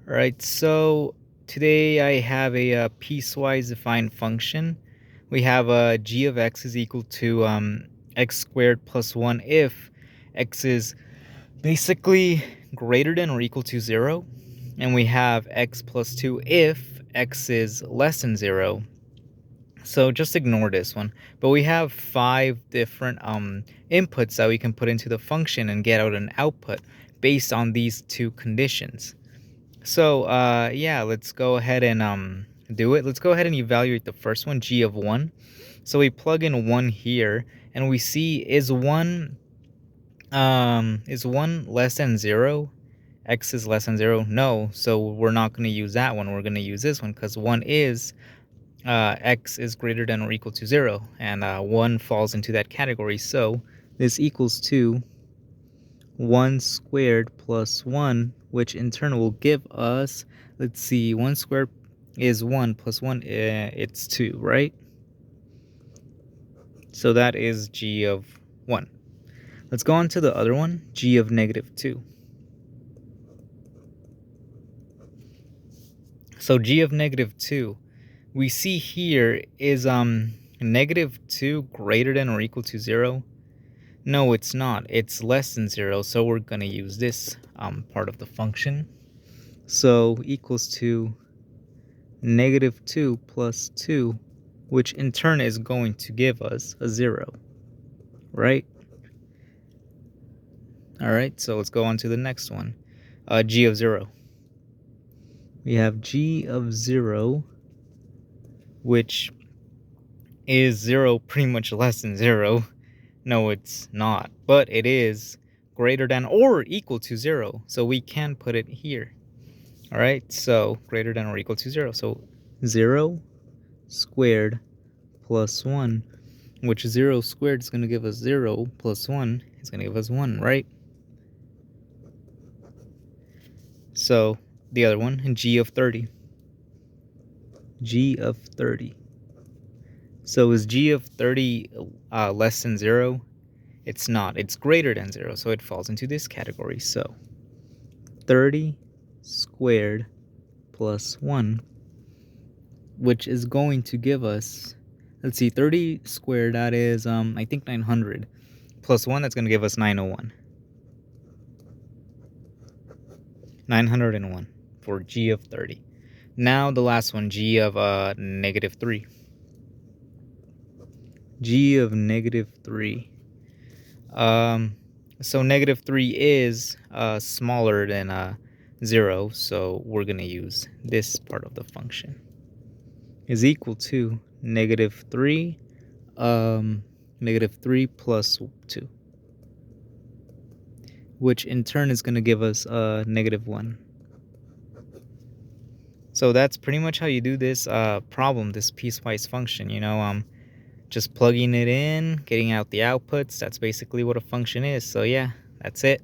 All right, so today I have a piecewise defined function. We have g of x is equal to x squared plus 1 if x is basically greater than or equal to 0. And we have x plus 2 if x is less than 0. So just ignore this one. But we have 5 different inputs that we can put into the function and get out an output based on these two conditions. So, yeah, let's go ahead and do it. Let's go ahead and evaluate the first one, g of 1. So we plug in 1 here, and we see is 1 less than 0? X is less than 0? No, so we're not going to use that one. We're going to use this one because 1 is x is greater than or equal to 0, and 1 falls into that category. So this equals to 1 squared plus 1, which in turn will give us, let's see, 1 squared is 1 plus 1, it's 2, right? So that is g of 1. Let's go on to the other one, g of negative 2. So g of negative 2, we see here is negative 2 greater than or equal to 0? No, it's not. It's less than 0, so we're going to use this part of the function. So equals to negative 2 plus 2, which in turn is going to give us a 0, right? All right, so let's go on to the next one, g of 0. We have g of 0, which is 0 pretty much less than 0. No, it's not, but it is greater than or equal to 0, so we can put it here. All right, so greater than or equal to 0. So 0 squared plus 1, which 0 squared is going to give us 0 plus 1 is going to give us 1, right? So the other one, g of 30. G of 30. So is g of 30 less than 0? It's not. It's greater than 0, so it falls into this category. So 30 squared plus 1, which is going to give us, let's see, 30 squared, that is, I think 900. Plus 1, that's going to give us 901. 901 for g of 30. Now the last one, g of negative 3. G of negative 3. So negative 3 is smaller than 0, so we're going to use this part of the function. Is equal to negative 3 plus 2, which in turn is going to give us negative 1. So that's pretty much how you do this problem, this piecewise function. Just plugging it in, getting out the outputs. That's basically what a function is. So yeah, that's it.